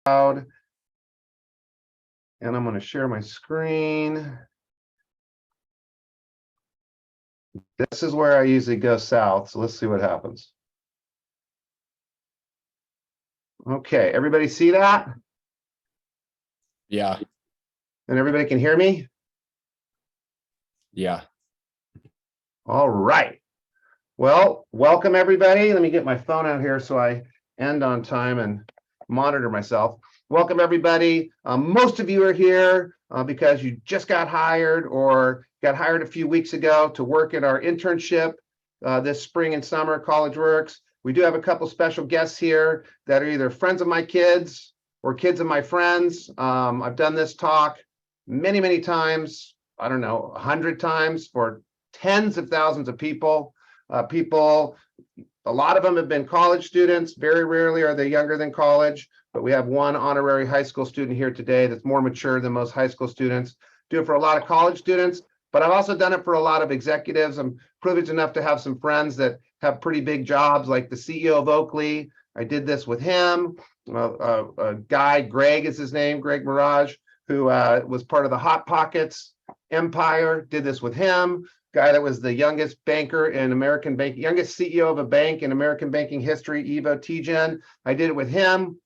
and I'm going to share my screen. This is where I usually go south, so let's see what happens. Okay, everybody see that? Yeah. And everybody can hear me? Yeah. All right. Well, welcome everybody. Let me get my phone out here so I end on time and monitor myself. Welcome everybody. Most of you are here because you just got hired or got hired a few weeks ago to work at our internship this spring and summer, College Works. We do have a couple special guests here that are either friends of my kids or kids of my friends. I've done this talk many, many times. I don't know, 100 times for tens of thousands of people. A lot of them have been college students. Very rarely are they younger than college, but we have one honorary high school student here today that's more mature than most high school students. Do it for a lot of college students, but I've also done it for a lot of executives. I'm privileged enough to have some friends that have pretty big jobs, like the CEO of Oakley. I did this with him. A guy, Greg is his name, Greg Mirage, who was part of the Hot Pockets empire, did this with him. Guy that was the youngest banker in American bank, youngest CEO of a bank in American banking history, Ivo Tijen. I did it with him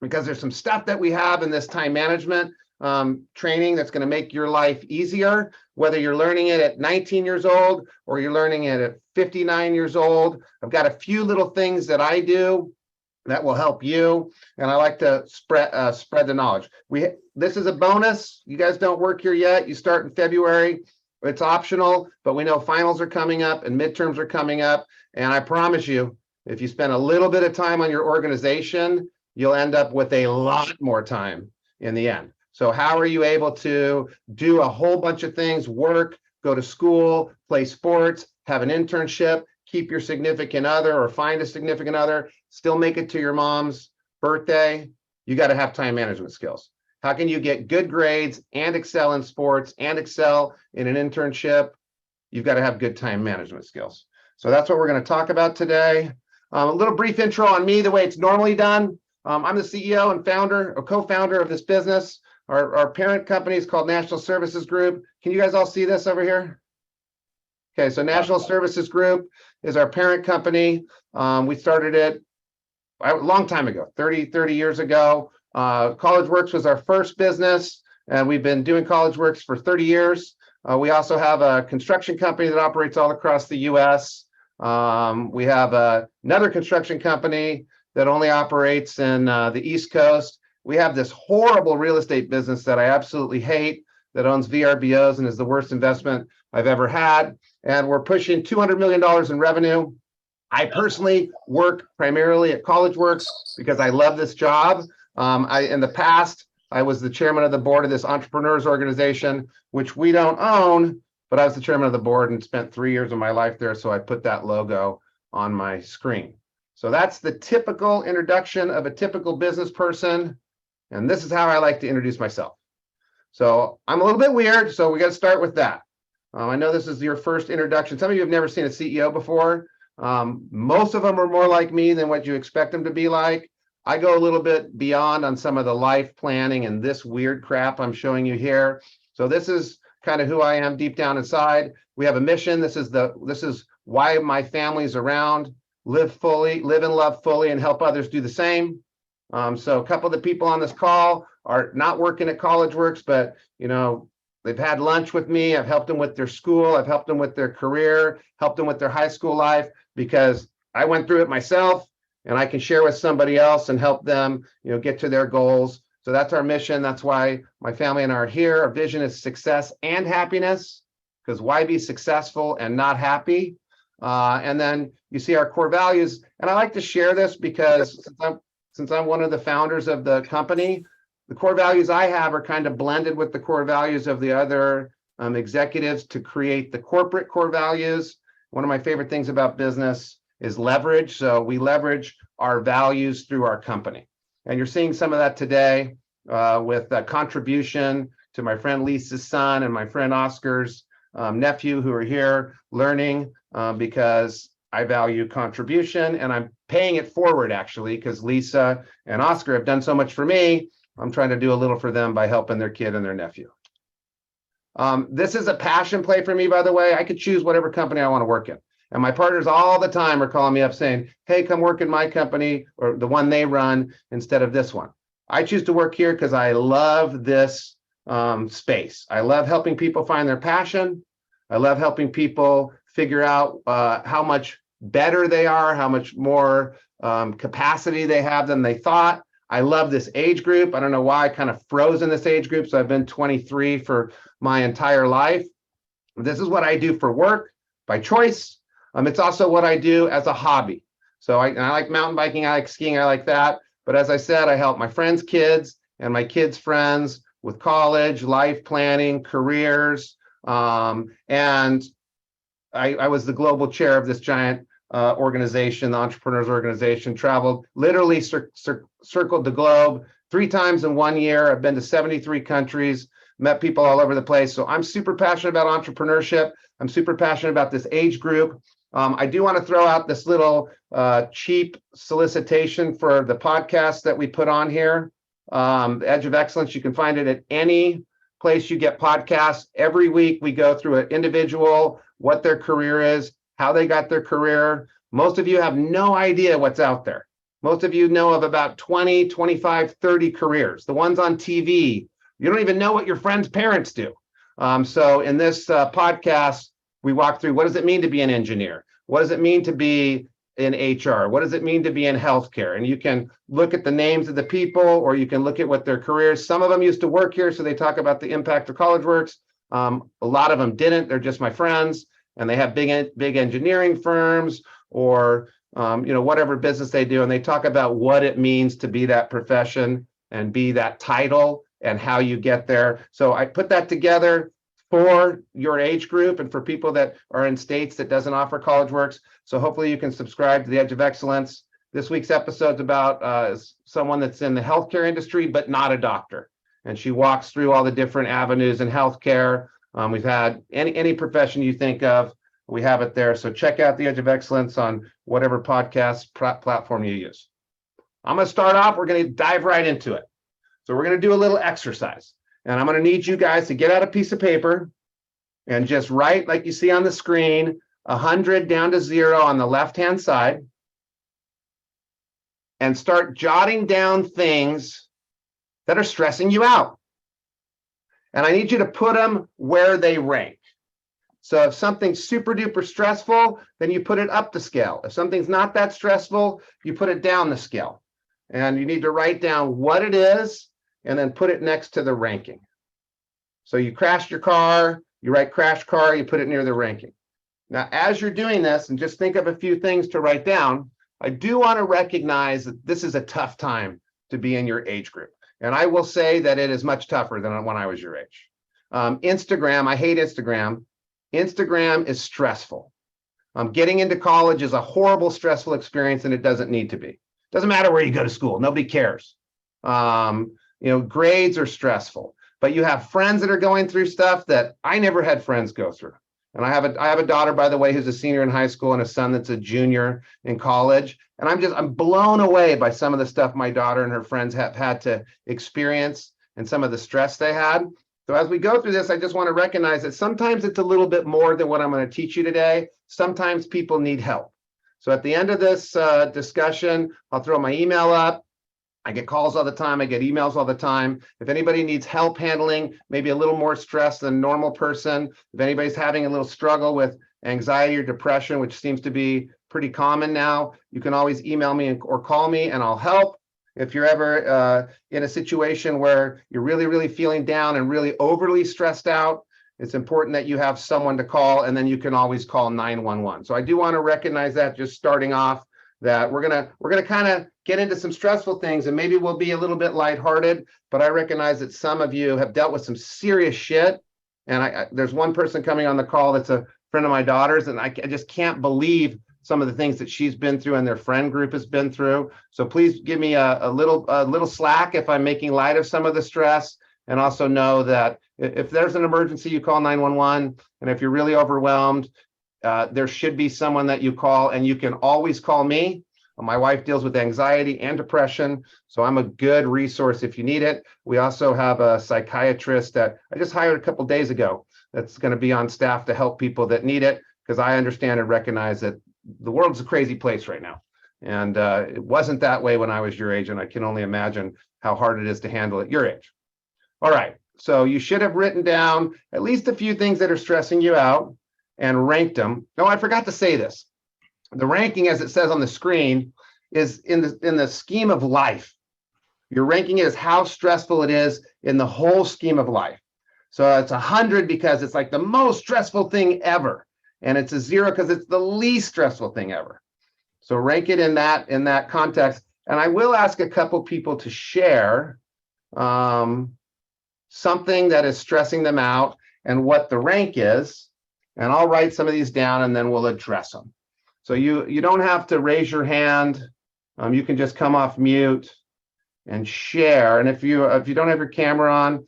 because there's some stuff that we have in this time management training that's going to make your life easier, whether you're learning it at 19 years old or you're learning it at 59 years old. I've got a few little things that I do that will help you, and I like to spread the knowledge. This is a bonus. You guys don't work here yet. You start in February. It's optional, but we know finals are coming up and midterms are coming up. And I promise you, if you spend a little bit of time on your organization, you'll end up with a lot more time in the end. So how are you able to do a whole bunch of things, work, go to school, play sports, have an internship, keep your significant other or find a significant other, still make it to your mom's birthday? You got to have time management skills. How can you get good grades and excel in sports and excel in an internship? You've got to have good time management skills. So that's what we're going to talk about today. A little brief intro on me, the way it's normally done. I'm the CEO and founder or co-founder of this business. Our parent company is called National Services Group. Can you guys all see this over here? Okay, so National Services Group is our parent company. We started it a long time ago, 30 years ago. College Works was our first business, and we've been doing College Works for 30 years. We also have a construction company that operates all across the US. We have another construction company that only operates in the East Coast. We have this horrible real estate business that I absolutely hate that owns VRBOs and is the worst investment I've ever had. And we're pushing $200 million in revenue. I personally work primarily at College Works because I love this job. In the past, I was the chairman of the board of this entrepreneurs organization, which we don't own, but I was the chairman of the board and spent 3 years of my life there. So I put that logo on my screen. So that's the typical introduction of a typical business person. And this is how I like to introduce myself. So I'm a little bit weird, so we got to start with that. I know this is your first introduction. Some of you have never seen a CEO before. Most of them are more like me than what you expect them to be like. I go a little bit beyond on some of the life planning and this weird crap I'm showing you here. So this is kind of who I am deep down inside. We have a mission. This is why my family's around. Live and love fully, and help others do the same. So a couple of the people on this call are not working at College Works, but they've had lunch with me. I've helped them with their school. I've helped them with their career, helped them with their high school life, because I went through it myself. And I can share with somebody else and help them, get to their goals. So that's our mission. That's why my family and I are here. Our vision is success and happiness, because why be successful and not happy? And then you see our core values. And I like to share this because since I'm one of the founders of the company, the core values I have are kind of blended with the core values of the other executives to create the corporate core values. One of my favorite things about business is leverage. So we leverage our values through our company. And you're seeing some of that today with a contribution to my friend Lisa's son and my friend Oscar's nephew, who are here learning because I value contribution, and I'm paying it forward actually, because Lisa and Oscar have done so much for me. I'm trying to do a little for them by helping their kid and their nephew. This is a passion play for me, by the way. I could choose whatever company I want to work in. And my partners all the time are calling me up saying, hey, come work in my company or the one they run instead of this one. I choose to work here because I love this space. I love helping people find their passion. I love helping people figure out how much better they are, how much more capacity they have than they thought. I love this age group. I don't know why I kind of froze in this age group. So I've been 23 for my entire life. This is what I do for work by choice. It's also what I do as a hobby. So I like mountain biking, I like skiing, I like that. But as I said, I help my friends' kids and my kids' friends with college, life planning, careers. And I was the global chair of this giant organization, the Entrepreneurs Organization, traveled, literally circled the globe 3 times in 1 year. I've been to 73 countries, met people all over the place. So I'm super passionate about entrepreneurship. I'm super passionate about this age group. I do want to throw out this little cheap solicitation for the podcast that we put on here, The Edge of Excellence. You can find it at any place you get podcasts. Every week we go through an individual, what their career is, how they got their career. Most of you have no idea what's out there. Most of you know of about 20, 25, 30 careers. The ones on TV, you don't even know what your friends' parents do. So in this podcast, we walk through, what does it mean to be an engineer? What does it mean to be in HR? What does it mean to be in healthcare? And you can look at the names of the people, or you can look at what their careers. Some of them used to work here, so they talk about the impact of CollegeWorks. A lot of them didn't. They're just my friends, and they have big engineering firms or whatever business they do, and they talk about what it means to be that profession and be that title and how you get there. So I put that together for your age group and for people that are in states that doesn't offer CollegeWorks. So hopefully you can subscribe to The Edge of Excellence. This week's episode is about someone that's in the healthcare industry, but not a doctor. And she walks through all the different avenues in healthcare. We've had any profession you think of, we have it there. So check out The Edge of Excellence on whatever podcast platform you use. I'm going to start off. We're going to dive right into it. So we're going to do a little exercise. And I'm going to need you guys to get out a piece of paper and just write, like you see on the screen, 100 down to 0 on the left-hand side, and start jotting down things that are stressing you out. And I need you to put them where they rank. So if something's super duper stressful, then you put it up the scale. If something's not that stressful, you put it down the scale. And you need to write down what it is and then put it next to the ranking. So you crashed your car, you write crash car, you put it near the ranking. Now, as you're doing this, and just think of a few things to write down, I do want to recognize that this is a tough time to be in your age group. And I will say that it is much tougher than when I was your age. Instagram, I hate Instagram. Instagram is stressful. Getting into college is a horrible, stressful experience, and it doesn't need to be. Doesn't matter where you go to school, nobody cares. Grades are stressful, but you have friends that are going through stuff that I never had friends go through. And I have a daughter, by the way, who's a senior in high school and a son that's a junior in college. And I'm blown away by some of the stuff my daughter and her friends have had to experience and some of the stress they had. So as we go through this, I just want to recognize that sometimes it's a little bit more than what I'm going to teach you today. Sometimes people need help. So at the end of this discussion, I'll throw my email up. I get calls all the time. I get emails all the time. If anybody needs help handling maybe a little more stress than a normal person, if anybody's having a little struggle with anxiety or depression, which seems to be pretty common now, you can always email me or call me and I'll help. If you're ever in a situation where you're really, really feeling down and really overly stressed out, it's important that you have someone to call, and then you can always call 911. So I do want to recognize that just starting off, that we're gonna kind of get into some stressful things, and maybe we'll be a little bit lighthearted, but I recognize that some of you have dealt with some serious shit. And there's one person coming on the call that's a friend of my daughter's, and I just can't believe some of the things that she's been through and their friend group has been through. So please give me a little slack if I'm making light of some of the stress, and also know that if there's an emergency, you call 911, and if you're really overwhelmed, there should be someone that you call, and you can always call me. My wife deals with anxiety and depression, so I'm a good resource if you need it. We also have a psychiatrist that I just hired a couple days ago that's going to be on staff to help people that need it, because I understand and recognize that the world's a crazy place right now. And it wasn't that way when I was your age, and I can only imagine how hard it is to handle at your age. All right, so you should have written down at least a few things that are stressing you out and ranked them. No, I forgot to say this. The ranking, as it says on the screen, is in the scheme of life. You're ranking it as how stressful it is in the whole scheme of life. So it's 100 because it's like the most stressful thing ever, and it's a 0 because it's the least stressful thing ever. So rank it in that context. And I will ask a couple people to share something that is stressing them out and what the rank is. And I'll write some of these down and then we'll address them. So you don't have to raise your hand. You can just come off mute and share. And if you don't have your camera on, I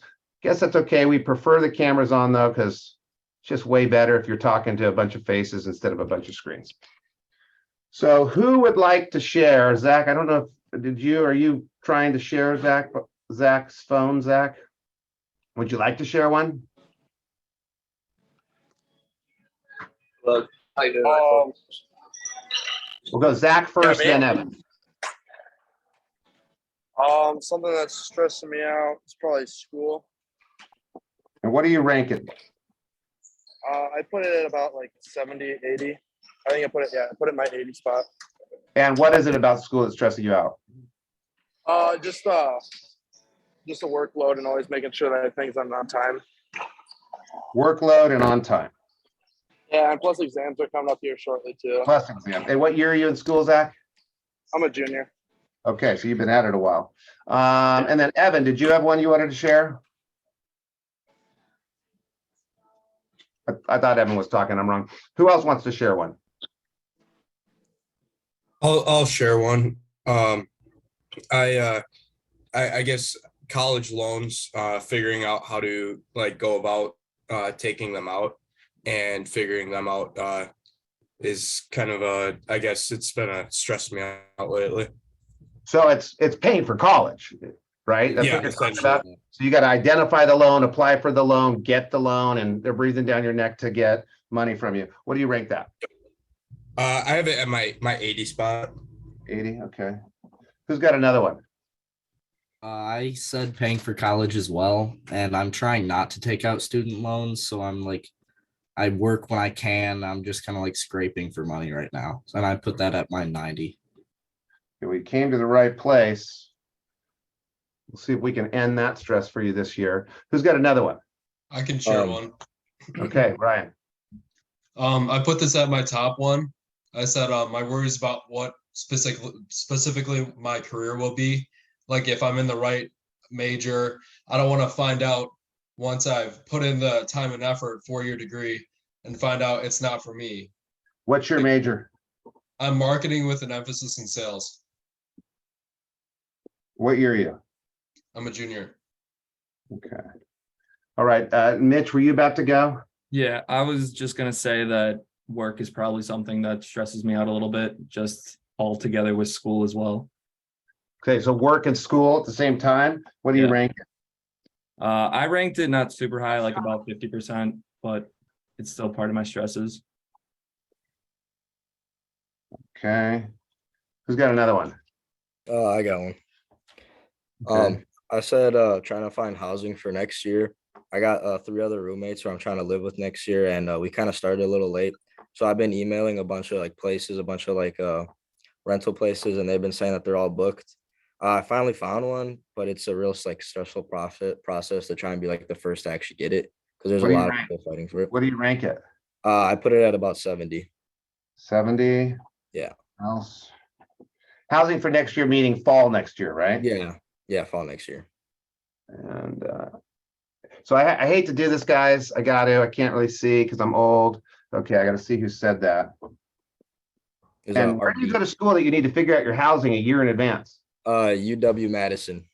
guess that's okay. We prefer the cameras on though, because it's just way better if you're talking to a bunch of faces instead of a bunch of screens. So who would like to share? Zach, I don't know if, are you trying to share Zach's phone, Zach? Would you like to share one? Look, I do. We'll go Zach first, Yeah, then Evan. Something that's stressing me out is probably school. And what do you rank it? I put it at about like 70, 80. I think I put it in my 80 spot. And what is it about school that's stressing you out? Just the workload and always making sure that things are on time. Workload and on time. Yeah, and plus exams are coming up here shortly too. Plus exam. Hey, what year are you in school, Zach? I'm a junior. Okay, so you've been at it a while. And then Evan, did you have one you wanted to share? I thought Evan was talking. I'm wrong. Who else wants to share one? I'll share one. I guess college loans, figuring out how to like go about taking them out and figuring them out is kind of I guess it's been stressed me out lately. So it's paying for college, right? That's Yeah, what you're talking essentially. about. So you got to identify the loan, apply for the loan, get the loan, and they're breathing down your neck to get money from you. What do you rank that? I have it at my 80 spot. 80, okay. Who's got another one? I said paying for college as well, and I'm trying not to take out student loans. So I'm like, I work when I can. I'm just kind of like scraping for money right now. And I put that at my 90. Okay, we came to the right place. We'll see if we can end that stress for you this year. Who's got another one? I can share one. Okay, Ryan. I put this at my top one. I said my worries about what specifically my career will be. Like if I'm in the right major, I don't want to find out once I've put in the time and effort, 4-year degree, and find out it's not for me. What's your major? I'm marketing with an emphasis in sales. What year are you? I'm a junior. Okay. All right. Mitch, were you about to go? Yeah, I was just going to say that work is probably something that stresses me out a little bit, just all together with school as well. Okay, so work and school at the same time. What do you Yeah. rank it? I ranked it not super high, like about 50%, but it's still part of my stresses. Okay. Who's got another one? I got one. Okay. I said trying to find housing for next year. I got 3 other roommates who I'm trying to live with next year, and we kind of started a little late. So I've been emailing a bunch of like places, a bunch of like rental places, and they've been saying that they're all booked. I finally found one, but it's a real like stressful process to try and be like the first to actually get it because there's What a do you lot of rank? people fighting for it. What do you rank it? I put it at about 70. 70? Yeah. Else? Housing for next year, meaning fall next year, right? Yeah, fall next year. And so I hate to do this, guys. I can't really see because I'm old. Okay, I got to see who said that. Is And where do you RB. go to school that you need to figure out your housing a year in advance? UW Madison.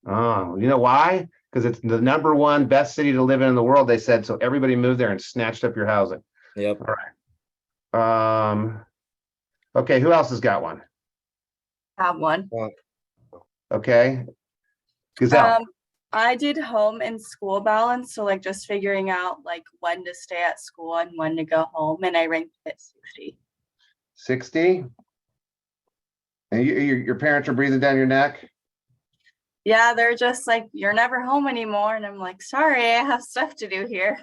Oh, you know why? Because it's the #1 best city to live in the world, they said. So everybody moved there and snatched up your housing. Yep. All right. Okay, who else has got one? Have one. Okay. Gazelle. I did home and school balance, so like just figuring out like when to stay at school and when to go home, and I ranked it 60. 60. And your parents are breathing down your neck? Yeah, they're just like, you're never home anymore, and I'm like, sorry, I have stuff to do here.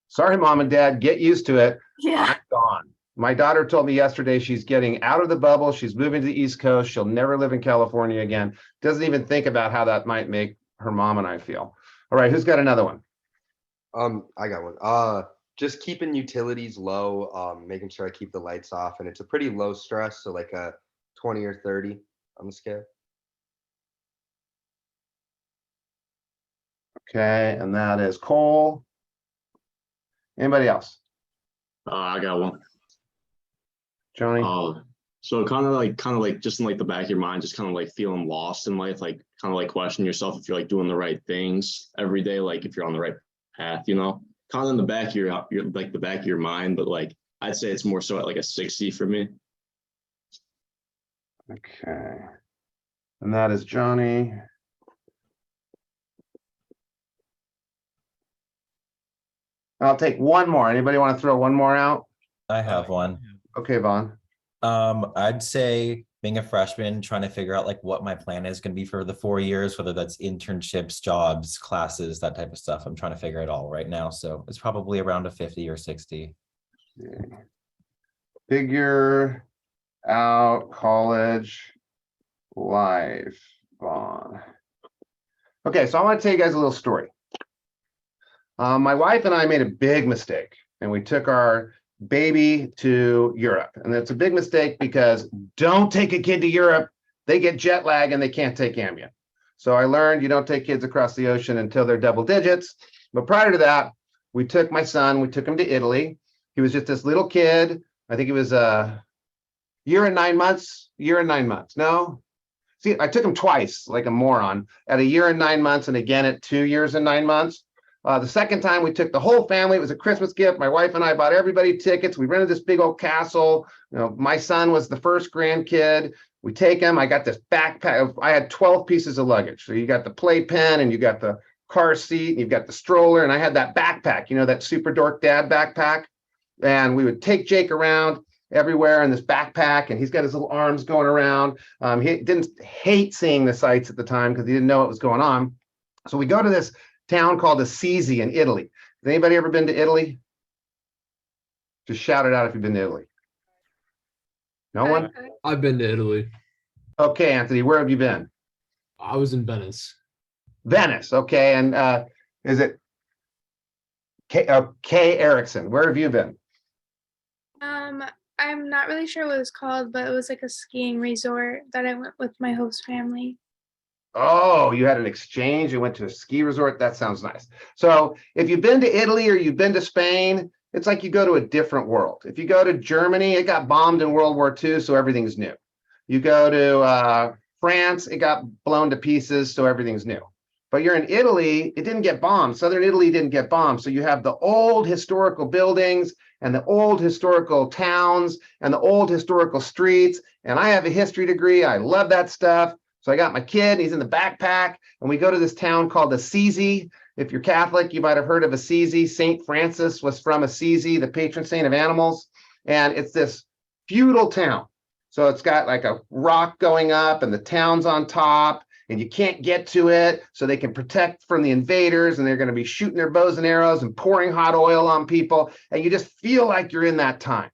Sorry, mom and dad, get used to it. Yeah. I'm gone. My daughter told me yesterday she's getting out of the bubble. She's moving to the East Coast. She'll never live in California again. Doesn't even think about how that might make her mom and I feel. All right, who's got another one? I got one. Just keeping utilities low, making sure I keep the lights off, and it's a pretty low stress, so like a 20 or 30 on the scale. Okay, and that is Cole. Anybody else? I got one. Johnny? So kind of like just in like the back of your mind, just kind of like feeling lost in life, like kind of like questioning yourself if you're like doing the right things every day, like if you're on the right path, you know, kind of in the back of your like the back of your mind, but like I'd say it's more so at like a 60 for me. Okay. And that is Johnny. I'll take one more. Anybody want to throw one more out? I have one. Okay, Vaughn. I'd say being a freshman, trying to figure out like what my plan is going to be for the 4 years, whether that's internships, jobs, classes, that type of stuff. I'm trying to figure it all right now. So it's probably around a 50 or 60. Figure out college life, Vaughn. Okay, so I want to tell you guys a little story. My wife and I made a big mistake, and we took our baby to Europe. And that's a big mistake because don't take a kid to Europe. They get jet lag and they can't take Ambien. So I learned you don't take kids across the ocean until they're double digits. But prior to that, we took my son, we took him to Italy. He was just this little kid. I think he was a year and 9 months. No. See, I took him twice like a moron, at a year and 9 months and again at 2 years and 9 months. The second time we took the whole family. It was a Christmas gift. My wife and I bought everybody tickets. We rented this big old castle. You know, my son was the first grandkid. We take him. I got this backpack. I had 12 pieces of luggage. So you got the playpen and you got the car seat and you've got the stroller. And I had that backpack, you know, that super dork dad backpack. And we would take Jake around everywhere in this backpack, and he's got his little arms going around. He didn't hate seeing the sights at the time because he didn't know what was going on. So we go to this town called Assisi in Italy. Has anybody ever been to Italy? Just shout it out if you've been to Italy. No one? I've been to Italy. Okay, Anthony, where have you been? I was in Venice. Venice, okay. And is it Kay Erickson? Where have you been? I'm not really sure what it's called, but it was like a skiing resort that I went with my host family. Oh, you had an exchange. You went to a ski resort. That sounds nice. So if you've been to Italy or you've been to Spain, it's like you go to a different world. If you go to Germany, it got bombed in World War II, so everything's new. You go to France, it got blown to pieces, so everything's new. But you're in Italy, it didn't get bombed. Southern Italy didn't get bombed. So you have the old historical buildings and the old historical towns and the old historical streets. And I have a history degree. I love that stuff. So I got my kid, he's in the backpack, and we go to this town called Assisi. If you're Catholic, you might have heard of Assisi. St. Francis was from Assisi, the patron saint of animals. And it's this feudal town. So it's got like a rock going up and the town's on top, and you can't get to it, so they can protect from the invaders, and they're going to be shooting their bows and arrows and pouring hot oil on people, and you just feel like you're in that time.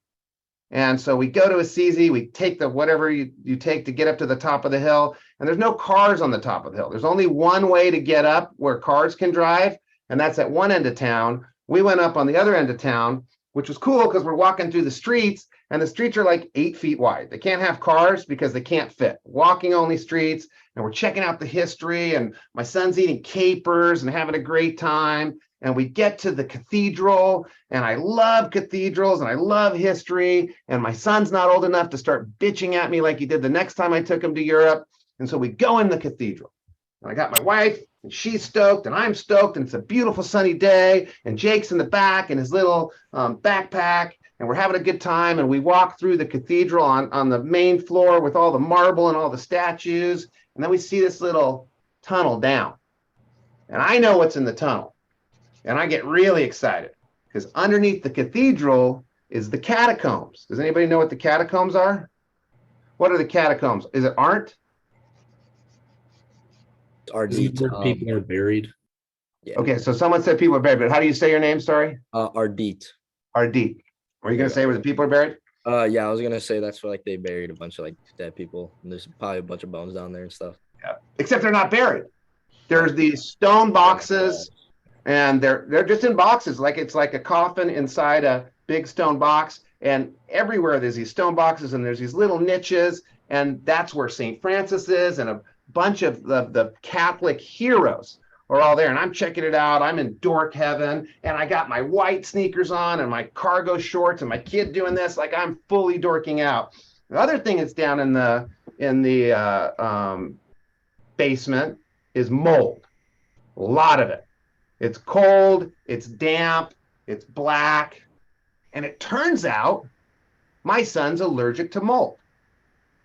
And so we go to Assisi, we take the whatever you take to get up to the top of the hill, and there's no cars on the top of the hill. There's only one way to get up where cars can drive, and that's at one end of town. We went up on the other end of town, which was cool because we're walking through the streets, and the streets are like 8 feet wide. They can't have cars because they can't fit. Walking only streets, and we're checking out the history, and my son's eating capers and having a great time. And we get to the cathedral, and I love cathedrals and I love history. And my son's not old enough to start bitching at me like he did the next time I took him to Europe. And so we go in the cathedral, and I got my wife, and she's stoked, and I'm stoked, and it's a beautiful sunny day. And Jake's in the back in his little backpack, and we're having a good time. And we walk through the cathedral on the main floor with all the marble and all the statues. And then we see this little tunnel down. And I know what's in the tunnel. And I get really excited because underneath the cathedral is the catacombs. Does anybody know what the catacombs are? What are the catacombs? Is it Arndt? Ardit. Where people are buried. Yeah. Okay, so someone said people are buried, but how do you say your name? Sorry. Ardit. Ardit. Were you going to say where the people are buried? Yeah, I was gonna say that's where like they buried a bunch of like dead people. And there's probably a bunch of bones down there and stuff. Yeah. Except they're not buried. There's these stone boxes, and they're just in boxes, like it's like a coffin inside a big stone box. And everywhere there's these stone boxes, and there's these little niches, and that's where St. Francis is, and a bunch of the Catholic heroes are all there. And I'm checking it out. I'm in dork heaven, and I got my white sneakers on and my cargo shorts, and my kid doing this, like I'm fully dorking out. The other thing that's down in the basement is mold. A lot of it. It's cold, it's damp, it's black, and it turns out my son's allergic to mold.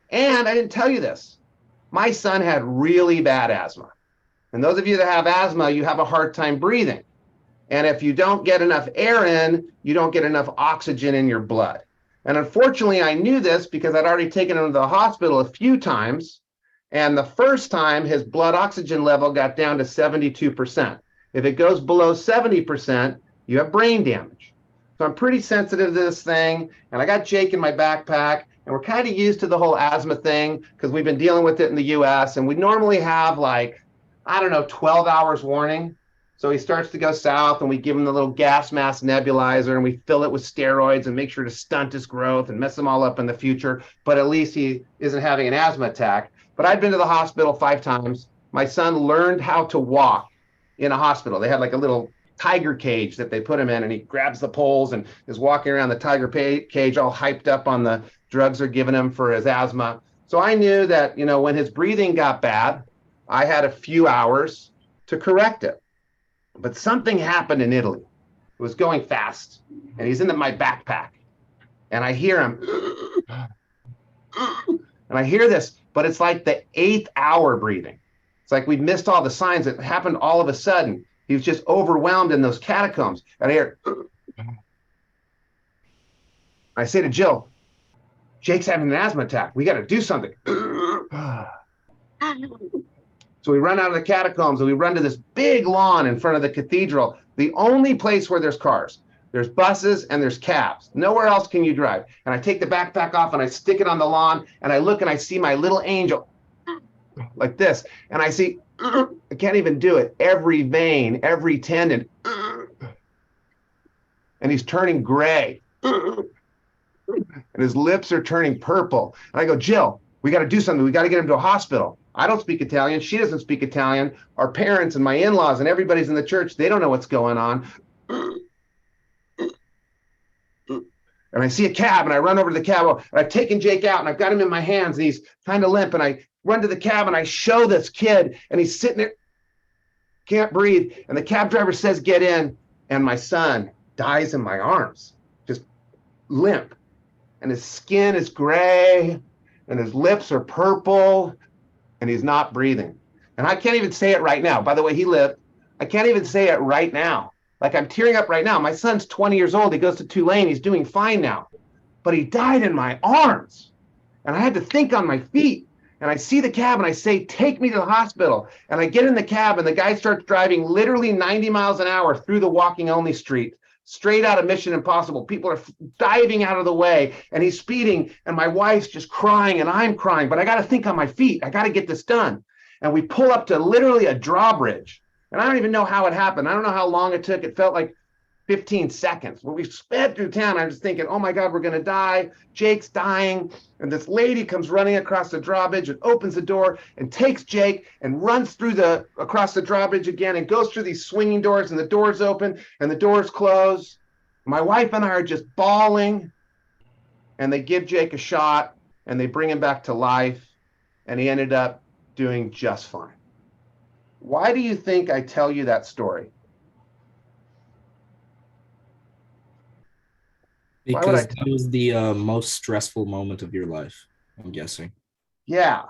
And I didn't tell you this. My son had really bad asthma. And those of you that have asthma, you have a hard time breathing. And if you don't get enough air in, you don't get enough oxygen in your blood. And unfortunately, I knew this because I'd already taken him to the hospital a few times. And the first time, his blood oxygen level got down to 72%. If it goes below 70%, you have brain damage. So I'm pretty sensitive to this thing. And I got Jake in my backpack. And we're kind of used to the whole asthma thing because we've been dealing with it in the US. And we normally have like, I don't know, 12 hours warning. So he starts to go south, and we give him the little gas mask nebulizer, and we fill it with steroids and make sure to stunt his growth and mess him all up in the future. But at least he isn't having an asthma attack. But I've been to the hospital 5 times. My son learned how to walk in a hospital. They had like a little tiger cage that they put him in, and he grabs the poles and is walking around the tiger cage all hyped up on the drugs they're giving him for his asthma. So I knew that, you know, when his breathing got bad, I had a few hours to correct it. But something happened in Italy. It was going fast, and he's in my backpack, and I hear him, and I hear this, but it's like the 8th hour breathing. It's like we'd missed all the signs. It happened all of a sudden. He was just overwhelmed in those catacombs. And I hear, I say to Jill, Jake's having an asthma attack. We got to do something. So we run out of the catacombs, and we run to this big lawn in front of the cathedral, the only place where there's cars. There's buses and there's cabs. Nowhere else can you drive. And I take the backpack off and I stick it on the lawn, and I look and I see my little angel like this. And I see, I can't even do it. Every vein, every tendon. And he's turning gray. And his lips are turning purple. And I go, Jill, we got to do something. We got to get him to a hospital. I don't speak Italian. She doesn't speak Italian. Our parents and my in-laws and everybody's in the church, they don't know what's going on. And I see a cab, and I run over to the cab, and I've taken Jake out, and I've got him in my hands, and he's kind of limp, and I run to the cab, and I show this kid, and he's sitting there, can't breathe, and the cab driver says, get in, and my son dies in my arms, just limp, and his skin is gray, and his lips are purple, and he's not breathing. And I can't even say it right now. By the way, he lived. I can't even say it right now. Like, I'm tearing up right now. My son's 20 years old. He goes to Tulane. He's doing fine now. But he died in my arms. And I had to think on my feet. And I see the cab, and I say, take me to the hospital. And I get in the cab, and the guy starts driving literally 90 miles an hour through the walking only street, straight out of Mission Impossible. People are diving out of the way, and he's speeding, and my wife's just crying, and I'm crying. But I got to think on my feet. I got to get this done. And we pull up to literally a drawbridge. And I don't even know how it happened. I don't know how long it took. It felt like 15 seconds. When we sped through town, I was thinking, oh my God, we're going to die. Jake's dying. And this lady comes running across the drawbridge and opens the door and takes Jake and runs across the drawbridge again and goes through these swinging doors, and the doors open and the doors close. My wife and I are just bawling, and they give Jake a shot, and they bring him back to life, and he ended up doing just fine. Why do you think I tell you that story? Why would I Because that was the most stressful moment of your life, I'm guessing. Yeah.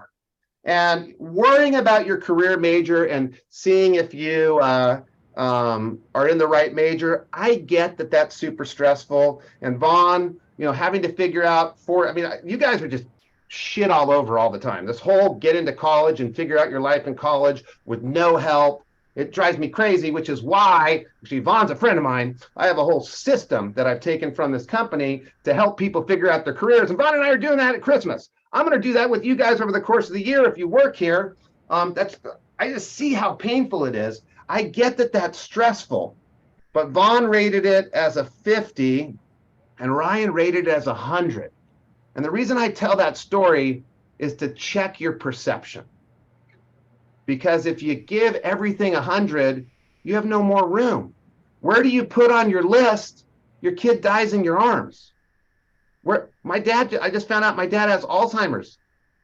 And worrying about your career major and seeing if you are in the right major, I get that that's super stressful. And Vaughn, having to figure out you guys are just shit all over all the time. This whole get into college and figure out your life in college with no help. It drives me crazy, which is why, actually, Vaughn's a friend of mine. I have a whole system that I've taken from this company to help people figure out their careers. And Vaughn and I are doing that at Christmas. I'm going to do that with you guys over the course of the year. If you work here, I just see how painful it is. I get that that's stressful, but Vaughn rated it as a 50 and Ryan rated it as 100. And the reason I tell that story is to check your perception. Because if you give everything 100, you have no more room. Where do you put on your list, your kid dies in your arms? I just found out my dad has Alzheimer's.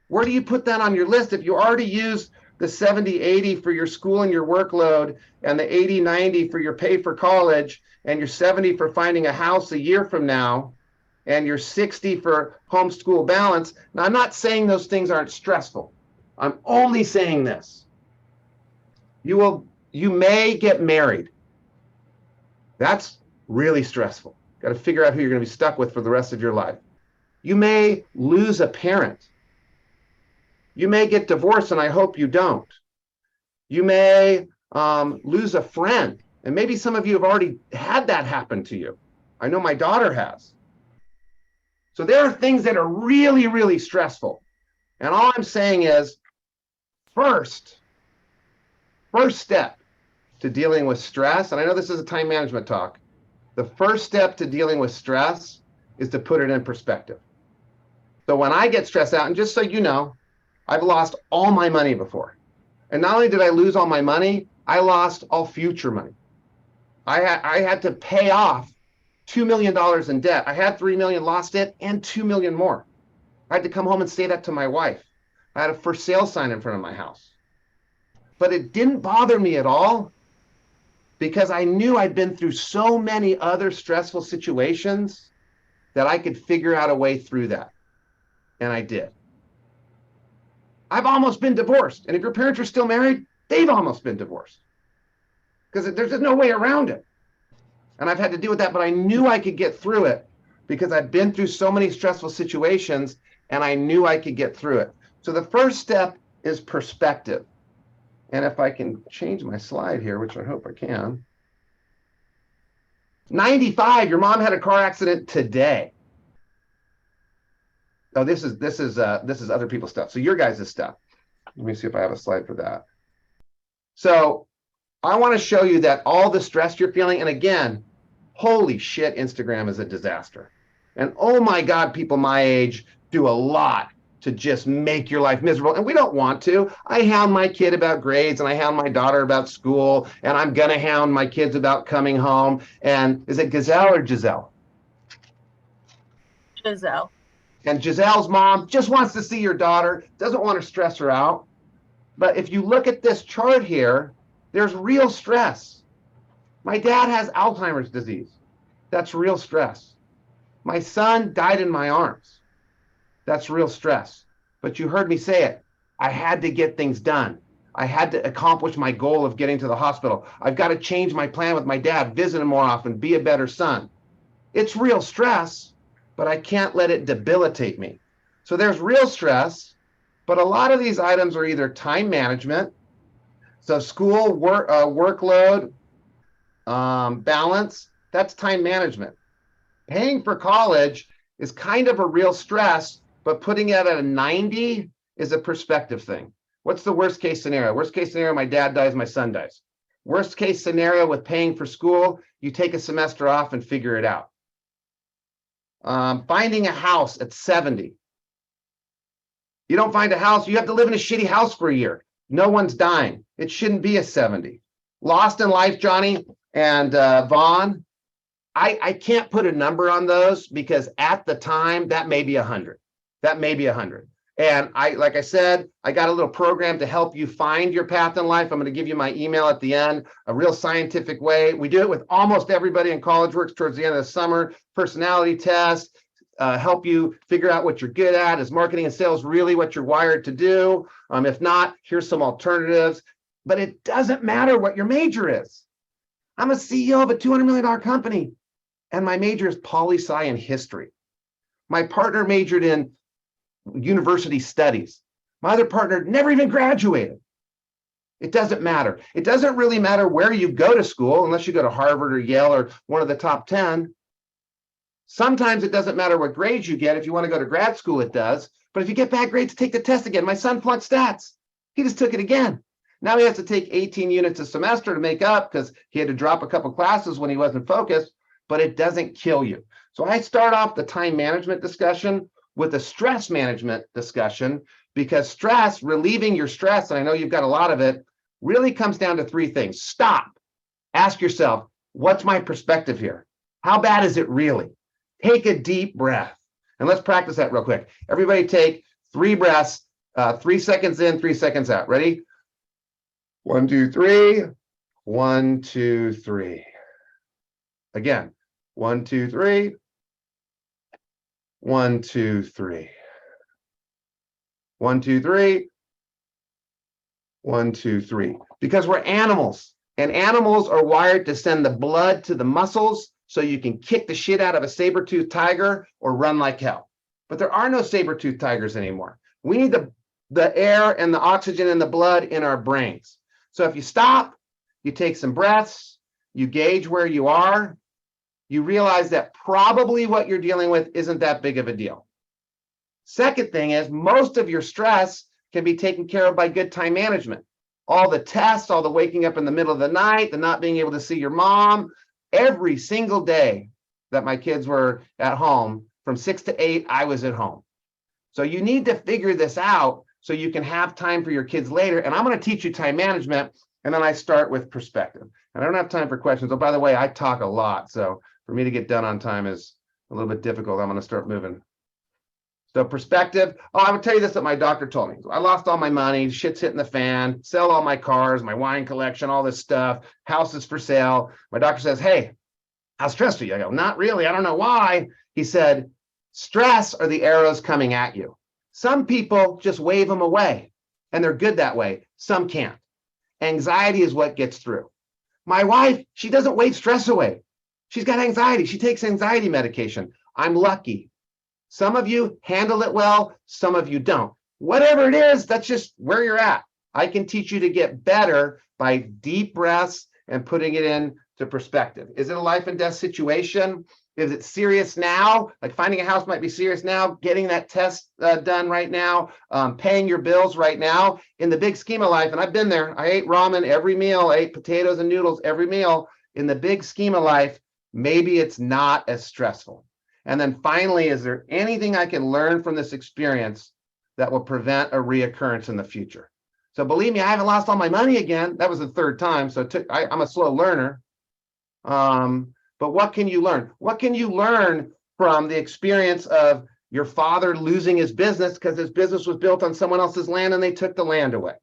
Where do you put that on your list if you already use the 70-80 for your school and your workload and the 80-90 for your pay for college and your 70 for finding a house a year from now and your 60 for homeschool balance? Now, I'm not saying those things aren't stressful. I'm only saying this. You may get married. That's really stressful. Got to figure out who you're going to be stuck with for the rest of your life. You may lose a parent. You may get divorced, and I hope you don't. You may lose a friend, and maybe some of you have already had that happen to you. I know my daughter has. So there are things that are really, really stressful. And all I'm saying is, first step to dealing with stress, and I know this is a time management talk, the first step to dealing with stress is to put it in perspective. So when I get stressed out, and just so you know, I've lost all my money before. And not only did I lose all my money, I lost all future money. I had to pay off $2 million in debt. I had $3 million, lost it, and $2 million more. I had to come home and say that to my wife. I had a for sale sign in front of my house. But it didn't bother me at all because I knew I'd been through so many other stressful situations that I could figure out a way through that. And I did. I've almost been divorced. And if your parents are still married, they've almost been divorced. Because there's just no way around it. And I've had to deal with that, but I knew I could get through it because I've been through so many stressful situations and I knew I could get through it. So the first step is perspective. And if I can change my slide here, which I hope I can. 95, your mom had a car accident today. Oh, this is other people's stuff. So your guys' stuff. Let me see if I have a slide for that. So I want to show you that all the stress you're feeling, and again, holy shit, Instagram is a disaster. And oh my God, people my age do a lot to just make your life miserable. And we don't want to. I hound my kid about grades and I hound my daughter about school and I'm going to hound my kids about coming home. And is it Gazelle or Giselle? Giselle. And Giselle's mom just wants to see your daughter, doesn't want to stress her out. But if you look at this chart here, there's real stress. My dad has Alzheimer's disease. That's real stress. My son died in my arms. That's real stress. But you heard me say it. I had to get things done. I had to accomplish my goal of getting to the hospital. I've got to change my plan with my dad, visit him more often, be a better son. It's real stress, but I can't let it debilitate me. So there's real stress, but a lot of these items are either time management, so school, workload, balance, that's time management. Paying for college is kind of a real stress, but putting it at a 90 is a perspective thing. What's the worst case scenario? Worst case scenario, my dad dies, my son dies. Worst case scenario with paying for school, you take a semester off and figure it out. Finding a house at 70. You don't find a house, you have to live in a shitty house for a year. No one's dying. It shouldn't be a 70. Lost in life, Johnny and Vaughn. I can't put a number on those because at the time, that may be 100. That may be 100. And like I said, I got a little program to help you find your path in life. I'm going to give you my email at the end, a real scientific way. We do it with almost everybody in College Works towards the end of the summer. Personality test, help you figure out what you're good at. Is marketing and sales really what you're wired to do? If not, here's some alternatives. But it doesn't matter what your major is. I'm a CEO of a $200 million company, and my major is poli-sci and history. My partner majored in university studies. My other partner never even graduated. It doesn't matter. It doesn't really matter where you go to school, unless you go to Harvard or Yale or one of the top 10. Sometimes it doesn't matter what grades you get. If you want to go to grad school, it does. But if you get bad grades, take the test again. My son flunked stats. He just took it again. Now he has to take 18 units a semester to make up because he had to drop a couple classes when he wasn't focused, but it doesn't kill you. So I start off the time management discussion with a stress management discussion, because stress, relieving your stress, and I know you've got a lot of it, really comes down to 3 things. Stop. Ask yourself, what's my perspective here? How bad is it really? Take a deep breath. And let's practice that real quick. Everybody take 3 breaths, 3 seconds in, 3 seconds out. Ready? 1, 2, 3. 1, 2, 3. Again, 1, 2, 3. 1, 2, 3. 1, 2, 3. 1, 2, 3. Because we're animals, and animals are wired to send the blood to the muscles so you can kick the shit out of a saber-toothed tiger or run like hell. But there are no saber-toothed tigers anymore. We need the air and the oxygen and the blood in our brains. So if you stop, you take some breaths, you gauge where you are, you realize that probably what you're dealing with isn't that big of a deal. Second thing is, most of your stress can be taken care of by good time management. All the tests, all the waking up in the middle of the night, the not being able to see your mom, every single day that my kids were at home, from 6 to 8, I was at home. So you need to figure this out so you can have time for your kids later. And I'm going to teach you time management, and then I start with perspective. And I don't have time for questions. Oh, by the way, I talk a lot, so for me to get done on time is a little bit difficult. I'm going to start moving. So perspective. Oh, I would tell you this that my doctor told me. I lost all my money, shit's hitting the fan, sell all my cars, my wine collection, all this stuff, houses for sale. My doctor says, hey, how stressed are you? I go, not really. I don't know why. He said, stress are the arrows coming at you. Some people just wave them away, and they're good that way. Some can't. Anxiety is what gets through. My wife, she doesn't wave stress away. She's got anxiety. She takes anxiety medication. I'm lucky. Some of you handle it well. Some of you don't. Whatever it is, that's just where you're at. I can teach you to get better by deep breaths and putting it into perspective. Is it a life and death situation? Is it serious now? Like finding a house might be serious now. Getting that test done right now. Paying your bills right now. In the big scheme of life, and I've been there. I ate ramen every meal. I ate potatoes and noodles every meal. In the big scheme of life, maybe it's not as stressful. And then finally, is there anything I can learn from this experience that will prevent a reoccurrence in the future? So believe me, I haven't lost all my money again. That was the 3rd time. So I'm a slow learner. But what can you learn? What can you learn from the experience of your father losing his business because his business was built on someone else's land and they took the land away?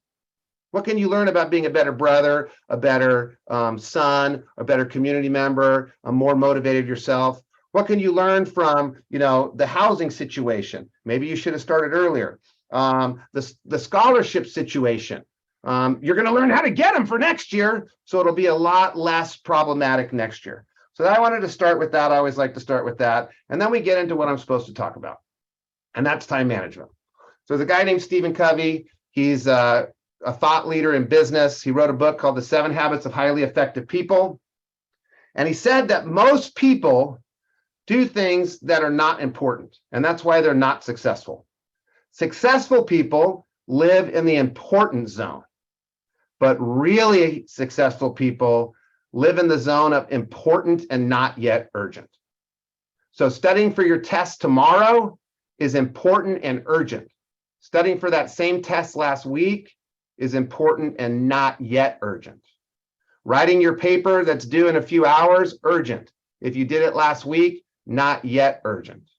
What can you learn about being a better brother, a better son, a better community member, a more motivated yourself? What can you learn from, the housing situation? Maybe you should have started earlier. The scholarship situation. You're going to learn how to get them for next year, so it'll be a lot less problematic next year. So I wanted to start with that. I always like to start with that. And then we get into what I'm supposed to talk about. And that's time management. So there's a guy named Stephen Covey. He's a thought leader in business. He wrote a book called The 7 Habits of Highly Effective People. And he said that most people do things that are not important. And that's why they're not successful. Successful people live in the important zone. But really successful people live in the zone of important and not yet urgent. So studying for your test tomorrow is important and urgent. Studying for that same test last week is important and not yet urgent. Writing your paper that's due in a few hours, urgent. If you did it last week, not yet urgent.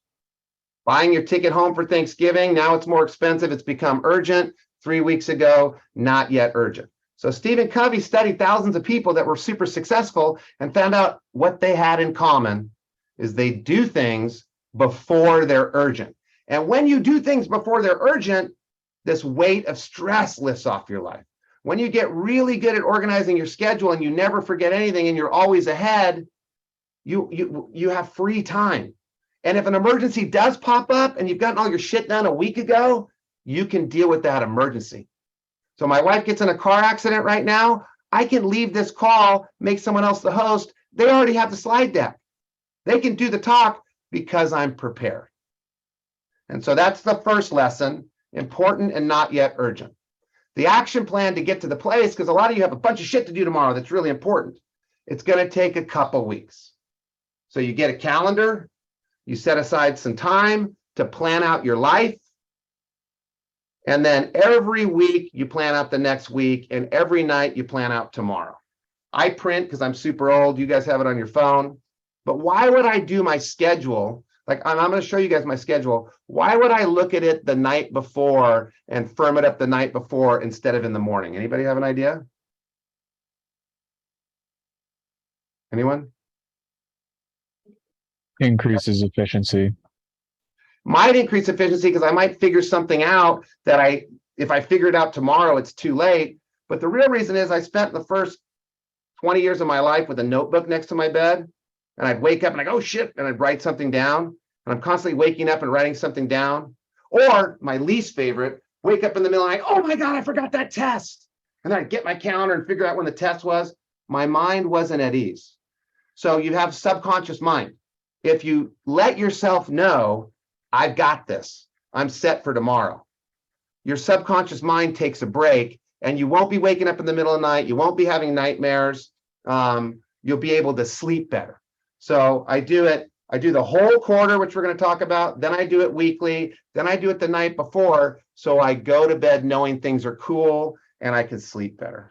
Buying your ticket home for Thanksgiving, now it's more expensive. It's become urgent. 3 weeks ago, not yet urgent. So Stephen Covey studied thousands of people that were super successful and found out what they had in common is they do things before they're urgent. And when you do things before they're urgent, this weight of stress lifts off your life. When you get really good at organizing your schedule and you never forget anything and you're always ahead, you have free time. And if an emergency does pop up and you've gotten all your shit done a week ago, you can deal with that emergency. So my wife gets in a car accident right now. I can leave this call, make someone else the host. They already have the slide deck. They can do the talk because I'm prepared. And so that's the first lesson, important and not yet urgent. The action plan to get to the place, because a lot of you have a bunch of shit to do tomorrow that's really important. It's going to take a couple weeks. So you get a calendar, you set aside some time to plan out your life. And then every week you plan out the next week, and every night you plan out tomorrow. I print because I'm super old. You guys have it on your phone. But why would I do my schedule? Like I'm going to show you guys my schedule. Why would I look at it the night before and firm it up the night before instead of in the morning? Anybody have an idea? Anyone? Increases efficiency. Might increase efficiency because I might figure something out that if I figure it out tomorrow, it's too late. But the real reason is I spent the first 20 years of my life with a notebook next to my bed, and I'd wake up and I go, oh shit, and I'd write something down. And I'm constantly waking up and writing something down. Or my least favorite, wake up in the middle and oh my God, I forgot that test. And then I'd get my calendar and figure out when the test was. My mind wasn't at ease. So you have subconscious mind. If you let yourself know, I've got this, I'm set for tomorrow, your subconscious mind takes a break and you won't be waking up in the middle of the night. You won't be having nightmares. You'll be able to sleep better. So I do the whole quarter, which we're going to talk about. Then I do it weekly. Then I do it the night before. So I go to bed knowing things are cool and I can sleep better.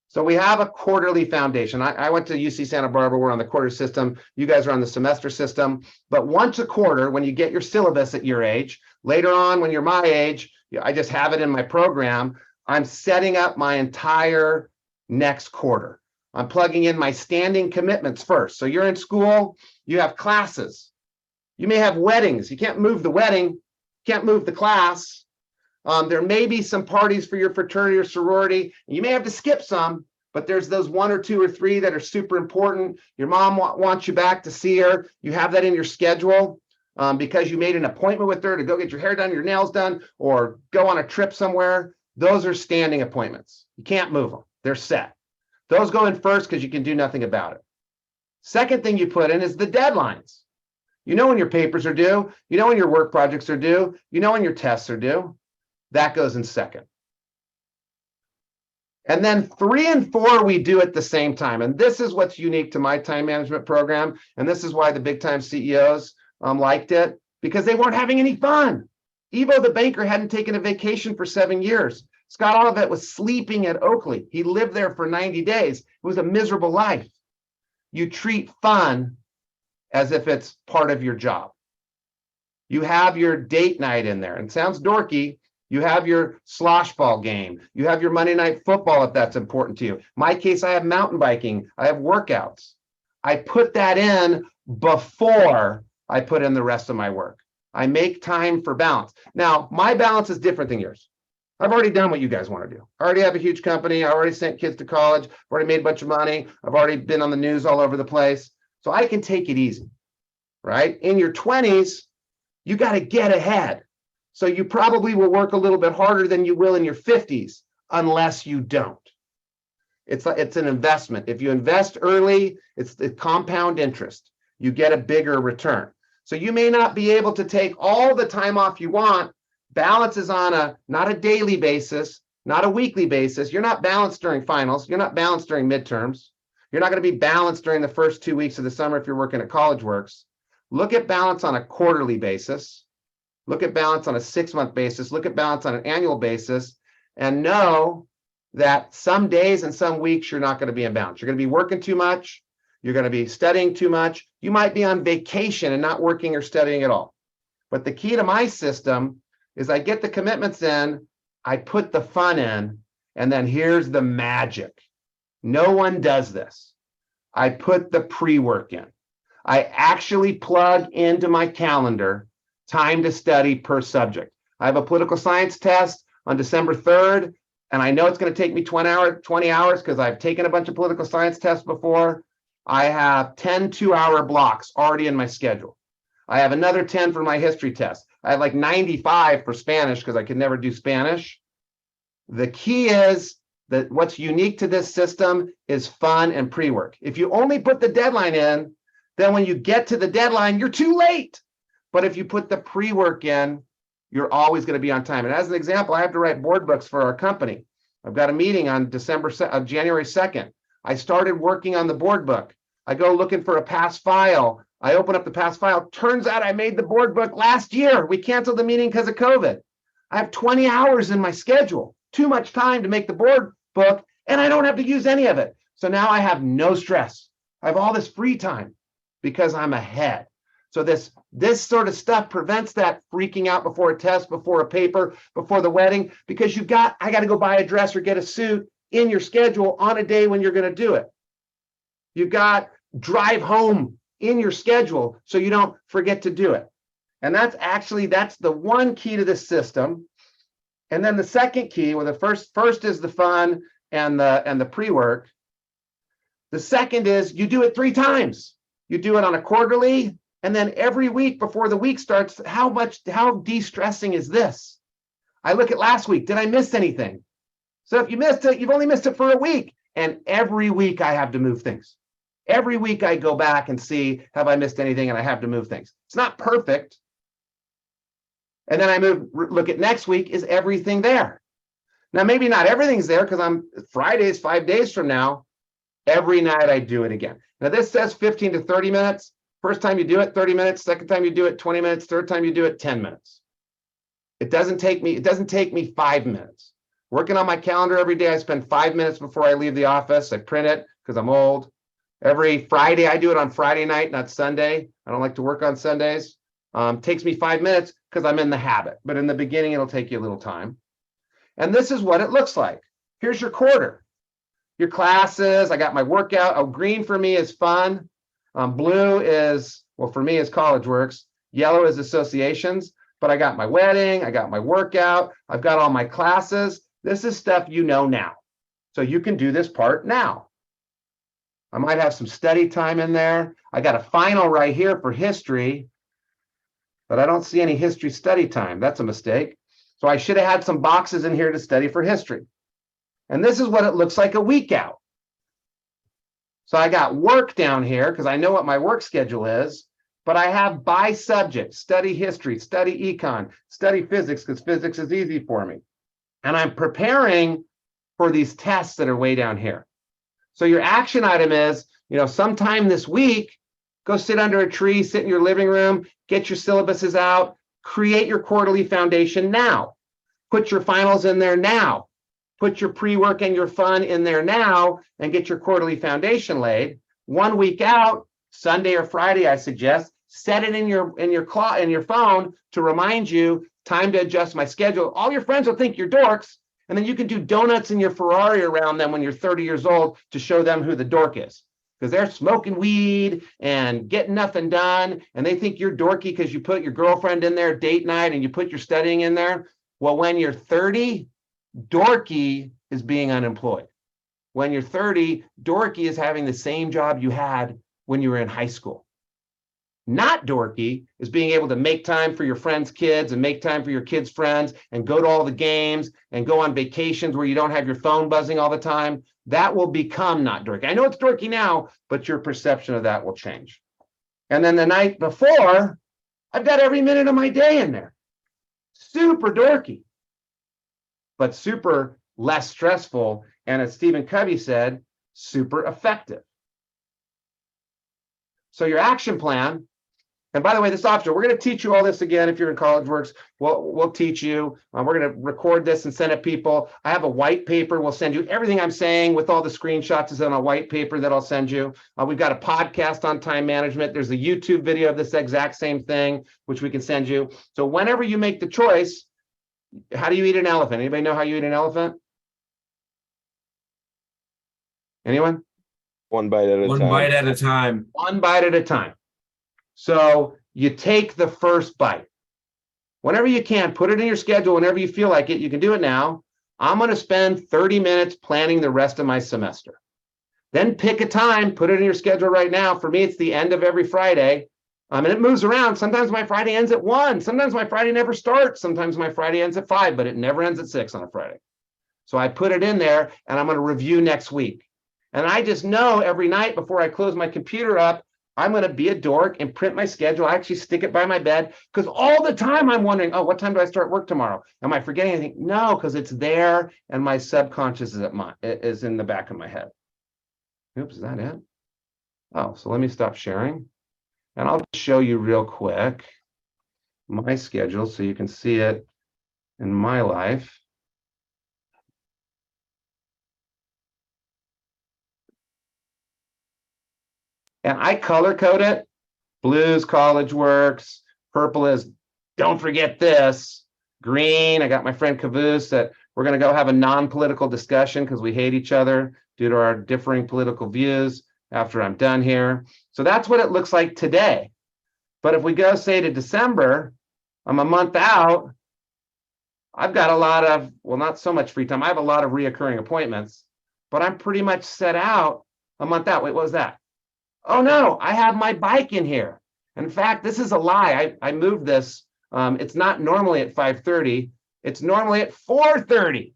So we have a quarterly foundation. I went to UC Santa Barbara. We're on the quarter system. You guys are on the semester system. But once a quarter, when you get your syllabus at your age, later on when you're my age, I just have it in my program. I'm setting up my entire next quarter. I'm plugging in my standing commitments first. So you're in school, you have classes. You may have weddings. You can't move the wedding, can't move the class. There may be some parties for your fraternity or sorority. You may have to skip some, but there's those 1 or 2 or 3 that are super important. Your mom wants you back to see her. You have that in your schedule because you made an appointment with her to go get your hair done, your nails done, or go on a trip somewhere. Those are standing appointments. You can't move them. They're set. Those go in first because you can do nothing about it. Second thing you put in is the deadlines. You know when your papers are due. You know when your work projects are due. You know when your tests are due. That goes in second. And then 3 and 4, we do at the same time. And this is what's unique to my time management program. And this is why the big time CEOs liked it, because they weren't having any fun. Evo the banker hadn't taken a vacation for 7 years. Scott Olivet was sleeping at Oakley. He lived there for 90 days. It was a miserable life. You treat fun as if it's part of your job. You have your date night in there. And it sounds dorky. You have your slosh ball game. You have your Monday night football if that's important to you. In my case, I have mountain biking. I have workouts. I put that in before I put in the rest of my work. I make time for balance. Now, my balance is different than yours. I've already done what you guys want to do. I already have a huge company. I already sent kids to college. I've already made a bunch of money. I've already been on the news all over the place. So I can take it easy, right? In your 20s, you got to get ahead. So you probably will work a little bit harder than you will in your 50s, unless you don't. It's an investment. If you invest early, it's the compound interest. You get a bigger return. So you may not be able to take all the time off you want. Balance is on not a daily basis, not a weekly basis. You're not balanced during finals. You're not balanced during midterms. You're not going to be balanced during the first 2 weeks of the summer if you're working at College Works. Look at balance on a quarterly basis. Look at balance on a 6-month basis. Look at balance on an annual basis, and know that some days and some weeks you're not going to be in balance. You're going to be working too much. You're going to be studying too much. You might be on vacation and not working or studying at all. But the key to my system is I get the commitments in, I put the fun in, and then here's the magic. No one does this. I put the pre-work in. I actually plug into my calendar time to study per subject. I have a political science test on December 3rd, and I know it's going to take me 20 hours because I've taken a bunch of political science tests before. I have 10 2-hour blocks already in my schedule. I have another 10 for my history test. I have like 95 for Spanish because I could never do Spanish. The key is that what's unique to this system is fun and pre-work. If you only put the deadline in, then when you get to the deadline, you're too late. But if you put the pre-work in, you're always going to be on time. And as an example, I have to write board books for our company. I've got a meeting on January 2nd. I started working on the board book. I go looking for a pass file. I open up the pass file. Turns out I made the board book last year. We canceled the meeting because of COVID. I have 20 hours in my schedule, too much time to make the board book, and I don't have to use any of it. So now I have no stress. I have all this free time because I'm ahead. So this sort of stuff prevents that freaking out before a test, before a paper, before the wedding, because I got to go buy a dress or get a suit in your schedule on a day when you're going to do it. You've got drive home in your schedule so you don't forget to do it. And that's the one key to this system. And then the second key, well, the first is the fun and the pre-work. The second is you do it 3 times. You do it on a quarterly, and then every week before the week starts. How de-stressing is this? I look at last week. Did I miss anything? So if you missed it, you've only missed it for a week. And every week I have to move things. Every week I go back and see, have I missed anything? And I have to move things. It's not perfect. And then I look at next week, is everything there? Now, maybe not everything's there because Friday's 5 days from now. Every night I do it again. Now this says 15 to 30 minutes. First time you do it, 30 minutes. Second time you do it, 20 minutes. Third time you do it, 10 minutes. It doesn't take me 5 minutes. Working on my calendar every day, I spend 5 minutes before I leave the office. I print it because I'm old. Every Friday, I do it on Friday night, not Sunday. I don't like to work on Sundays. Takes me 5 minutes because I'm in the habit. But in the beginning, it'll take you a little time. And this is what it looks like. Here's your quarter. Your classes, I got my workout. Oh, green for me is fun. Blue is, well, for me is College Works. Yellow is associations. But I got my wedding. I got my workout. I've got all my classes. This is stuff you know now. So you can do this part now. I might have some study time in there. I got a final right here for history, but I don't see any history study time. That's a mistake. So I should have had some boxes in here to study for history. And this is what it looks like a week out. So I got work down here because I know what my work schedule is, but I have by subject, study history, study econ, study physics because physics is easy for me. And I'm preparing for these tests that are way down here. So your action item is, sometime this week, go sit under a tree, sit in your living room, get your syllabuses out, create your quarterly foundation now. Put your finals in there now. Put your pre-work and your fun in there now and get your quarterly foundation laid. 1 week out, Sunday or Friday, I suggest, set it in your phone to remind you, time to adjust my schedule. All your friends will think you're dorks, and then you can do donuts in your Ferrari around them when you're 30 years old to show them who the dork is. Because they're smoking weed and getting nothing done, and they think you're dorky because you put your girlfriend in there date night and you put your studying in there. Well, when you're 30, dorky is being unemployed. When you're 30, dorky is having the same job you had when you were in high school. Not dorky is being able to make time for your friends' kids and make time for your kids' friends and go to all the games and go on vacations where you don't have your phone buzzing all the time. That will become not dorky. I know it's dorky now, but your perception of that will change. And then the night before, I've got every minute of my day in there. Super dorky, but super less stressful. And as Stephen Covey said, super effective. So your action plan And by the way, this optional, we're going to teach you all this again. If you're in College Works, we'll teach you. We're going to record this and send it people. I have a white paper. We'll send you everything I'm saying with all the screenshots is on a white paper that I'll send you. We've got a podcast on time management. There's a YouTube video of this exact same thing, which we can send you. So whenever you make the choice, how do you eat an elephant? Anybody know how you eat an elephant? Anyone? One bite at a One time. bite at a time. One bite at a time. So you take the first bite. Whenever you can, put it in your schedule whenever you feel like it. You can do it now. I'm going to spend 30 minutes planning the rest of my semester. Then pick a time, put it in your schedule right now. For me, it's the end of every Friday. And it moves around. Sometimes my Friday ends at 1. Sometimes my Friday never starts. Sometimes my Friday ends at 5, but it never ends at 6 on a Friday. So I put it in there and I'm going to review next week. And I just know every night before I close my computer up, I'm going to be a dork and print my schedule. I actually stick it by my bed because all the time I'm wondering, oh, what time do I start work tomorrow? Am I forgetting anything? No, because it's there and my subconscious is in the back of my head. Oops, is that it? Oh, so let me stop sharing. And I'll show you real quick my schedule so you can see it in my life. And I color code it. Blue is College Works. Purple is don't forget this. Green, I got my friend Caboose that we're going to go have a non-political discussion because we hate each other due to our differing political views after I'm done here. So that's what it looks like today. But if we go, say, to December, I'm a month out. I've got a lot of, well, not so much free time. I have a lot of reoccurring appointments, but I'm pretty much set out a month out. Wait, what was that? Oh no, I have my bike in here. In fact, this is a lie. I moved this. It's not normally at 5:30. It's normally at 4:30.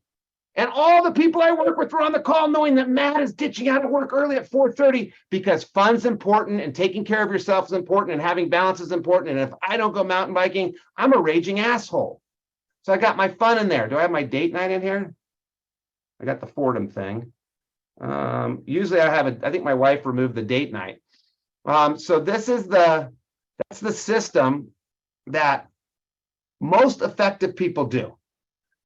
And all the people I work with were on the call knowing that Matt is ditching out of work early at 4:30 because fun's important and taking care of yourself is important and having balance is important. And if I don't go mountain biking, I'm a raging asshole. So I got my fun in there. Do I have my date night in here? I got the Fordham thing. Usually I have I think my wife removed the date night. So that's the system that most effective people do.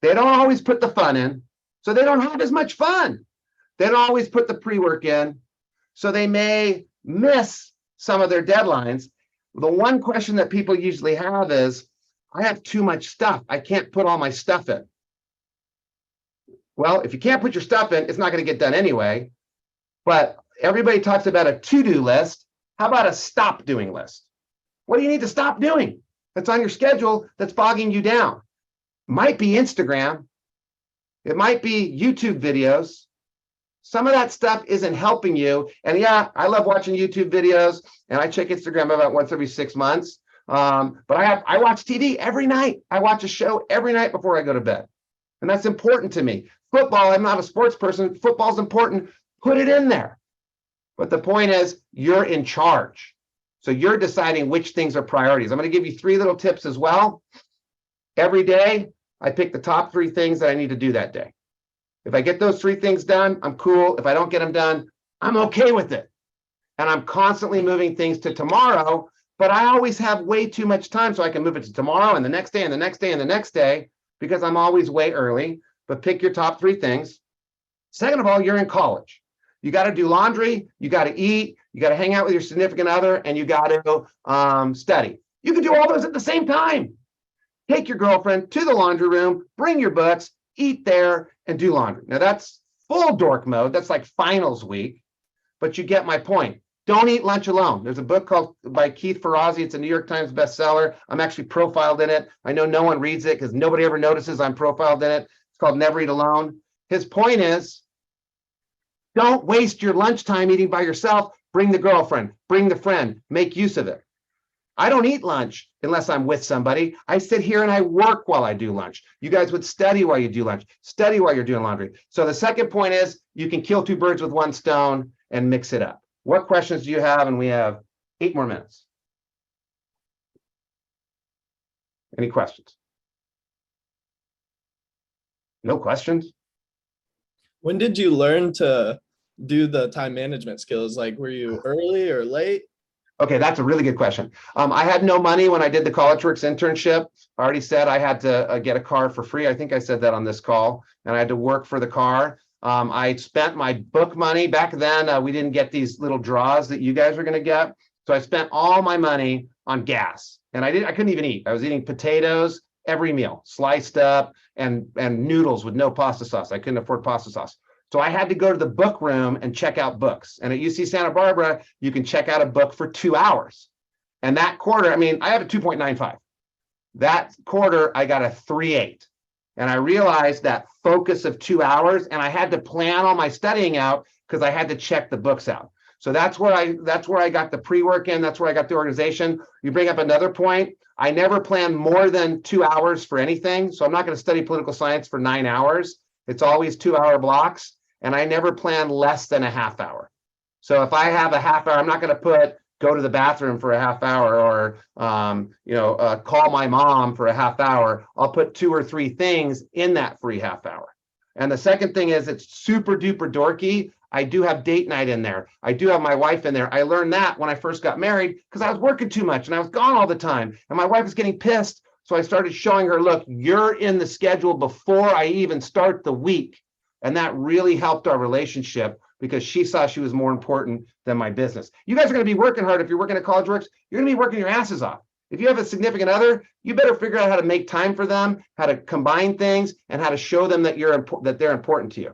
They don't always put the fun in, so they don't have as much fun. They don't always put the pre-work in, so they may miss some of their deadlines. The one question that people usually have is, I have too much stuff. I can't put all my stuff in. Well, if you can't put your stuff in, it's not going to get done anyway. But everybody talks about a to-do list. How about a stop doing list? What do you need to stop doing that's on your schedule that's bogging you down? Might be Instagram. It might be YouTube videos. Some of that stuff isn't helping you. And yeah, I love watching YouTube videos and I check Instagram about once every 6 months. But I watch TV every night. I watch a show every night before I go to bed. And that's important to me. Football, I'm not a sports person. Football's important. Put it in there. But the point is, you're in charge. So you're deciding which things are priorities. I'm going to give you 3 little tips as well. Every day, I pick the top 3 things that I need to do that day. If I get those 3 things done, I'm cool. If I don't get them done, I'm okay with it. And I'm constantly moving things to tomorrow, but I always have way too much time so I can move it to tomorrow and the next day and the next day and the next day because I'm always way early. But pick your top 3 things. Second of all, you're in college. You got to do laundry, you got to eat, you got to hang out with your significant other, and you got to study. You can do all those at the same time. Take your girlfriend to the laundry room, bring your books, eat there, and do laundry. Now that's full dork mode. That's like finals week, but you get my point. Don't eat lunch alone. There's a book called by Keith Ferrazzi. It's a New York Times bestseller. I'm actually profiled in it. I know no one reads it because nobody ever notices I'm profiled in it. It's called Never Eat Alone. His point is, don't waste your lunchtime eating by yourself. Bring the girlfriend, bring the friend, make use of it. I don't eat lunch unless I'm with somebody. I sit here and I work while I do lunch. You guys would study while you do lunch, study while you're doing laundry. So the second point is you can kill 2 birds with 1 stone and mix it up. What questions do you have? And we have 8 more minutes. Any questions? No questions? When did you learn to do the time management skills? Like, were you early or late? Okay, that's a really good question. I had no money when I did the CollegeWorks internship. I already said I had to get a car for free. I think I said that on this call, and I had to work for the car. I spent my book money back then. We didn't get these little draws that you guys are going to get, so I spent all my money on gas, and I couldn't even eat. I was eating potatoes every meal, sliced up, and noodles with no pasta sauce. I couldn't afford pasta sauce. So I had to go to the book room and check out books. And at UC Santa Barbara, you can check out a book for 2 hours. And that quarter, I mean, I have a 2.95. That quarter, I got a 3.8. And I realized that focus of 2 hours, and I had to plan all my studying out because I had to check the books out. So that's where I got the pre-work in. That's where I got the organization. You bring up another point. I never plan more than 2 hours for anything. So I'm not going to study political science for 9 hours. It's always 2-hour blocks. And I never plan less than a half hour. So if I have a half hour, I'm not going to go to the bathroom for a half hour or, call my mom for a half hour. I'll put 2 or 3 things in that free half hour. And the second thing is it's super duper dorky. I do have date night in there. I do have my wife in there. I learned that when I first got married because I was working too much and I was gone all the time. And my wife was getting pissed. So I started showing her, look, you're in the schedule before I even start the week. And that really helped our relationship because she saw she was more important than my business. You guys are going to be working hard. If you're working at CollegeWorks, you're going to be working your asses off. If you have a significant other, you better figure out how to make time for them, how to combine things, and how to show them that they're important to you.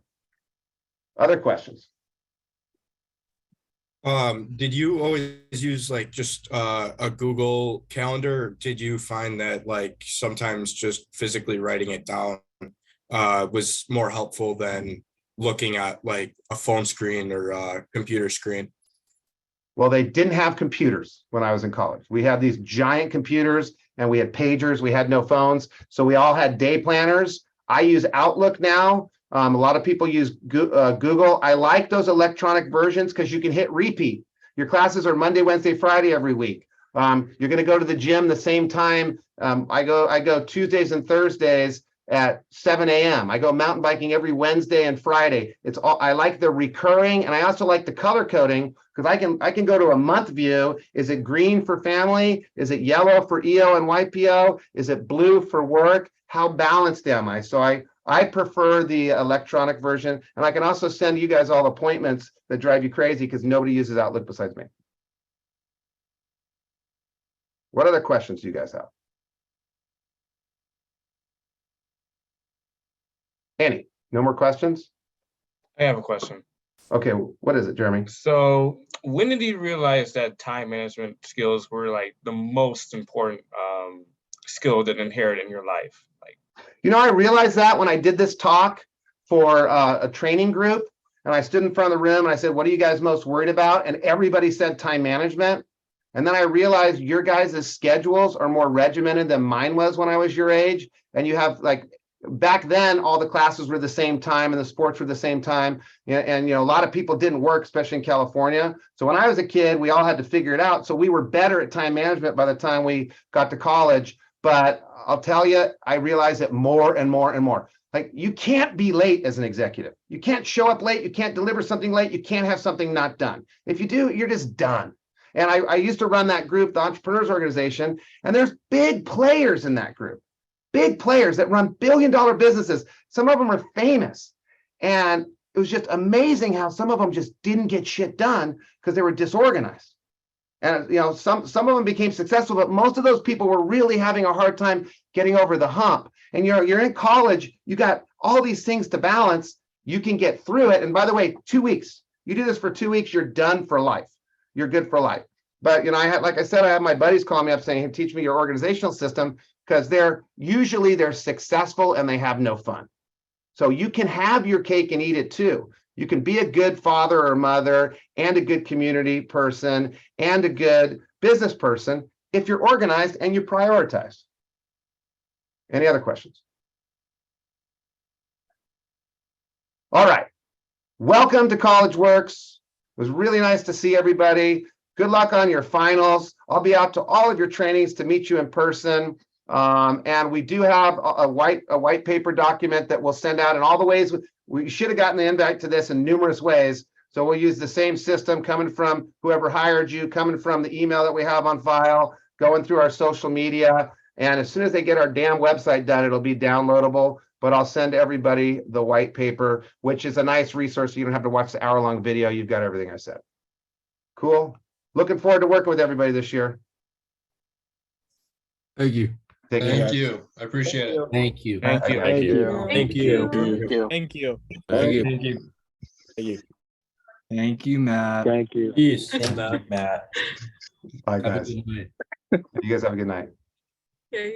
Other questions? Did you always use like just a Google Calendar? Or did you find that like sometimes just physically writing it down was more helpful than looking at like a phone screen or a computer screen? Well, they didn't have computers when I was in college. We had these giant computers and we had pagers. We had no phones. So we all had day planners. I use Outlook now. A lot of people use Google. I like those electronic versions because you can hit repeat. Your classes are Monday, Wednesday, Friday every week. You're going to go to the gym the same time. I go Tuesdays and Thursdays at 7 a.m. I go mountain biking every Wednesday and Friday. I like the recurring, and I also like the color coding because I can go to a month view. Is it green for family? Is it yellow for EO and YPO? Is it blue for work? How balanced am I? So I prefer the electronic version, and I can also send you guys all appointments that drive you crazy because nobody uses Outlook besides me. What other questions do you guys have? Annie, no more questions? I have a question. Okay, what is it, Jeremy? So when did you realize that time management skills were like the most important skill to inherit in your life? I realized that when I did this talk for a training group, and I stood in front of the room and I said, what are you guys most worried about? And everybody said time management. And then I realized your guys' schedules are more regimented than mine was when I was your age. And you have back then, all the classes were the same time and the sports were the same time. And a lot of people didn't work, especially in California. So when I was a kid, we all had to figure it out. So we were better at time management by the time we got to college. But I'll tell you, I realize it more and more and more. Like, you can't be late as an executive. You can't show up late. You can't deliver something late. You can't have something not done. If you do, you're just done. And I used to run that group, the Entrepreneurs Organization, and there's big players in that group. Big players that run billion-dollar businesses. Some of them are famous. And it was just amazing how some of them just didn't get shit done because they were disorganized. And some of them became successful, but most of those people were really having a hard time getting over the hump. And you're in college, you got all these things to balance. You can get through it. And by the way, 2 weeks. You do this for 2 weeks, you're done for life. You're good for life. But like I said, I have my buddies calling me up saying, hey, teach me your organizational system, because they're successful and they have no fun. So you can have your cake and eat it too. You can be a good father or mother and a good community person and a good business person if you're organized and you prioritize. Any other questions? All right. Welcome to CollegeWorks. It was really nice to see everybody. Good luck on your finals. I'll be out to all of your trainings to meet you in person. And we do have a white paper document that we'll send out in all the ways. We should have gotten the invite to this in numerous ways. So we'll use the same system coming from whoever hired you, coming from the email that we have on file, going through our social media. And as soon as they get our damn website done, it'll be downloadable. But I'll send everybody the white paper, which is a nice resource. You don't have to watch the hour-long video. You've got everything I said. Cool. Looking forward to working with everybody this year. Thank you. Take care. Thank you. I appreciate it. Thank you. Thank you. Thank you. Thank you. Thank you. Thank you. Thank you. Thank you. Thank you. Thank you, Matt. Thank you. Peace. Thank you, Matt. Bye, Have a guys. good night. You guys have a good night. Okay.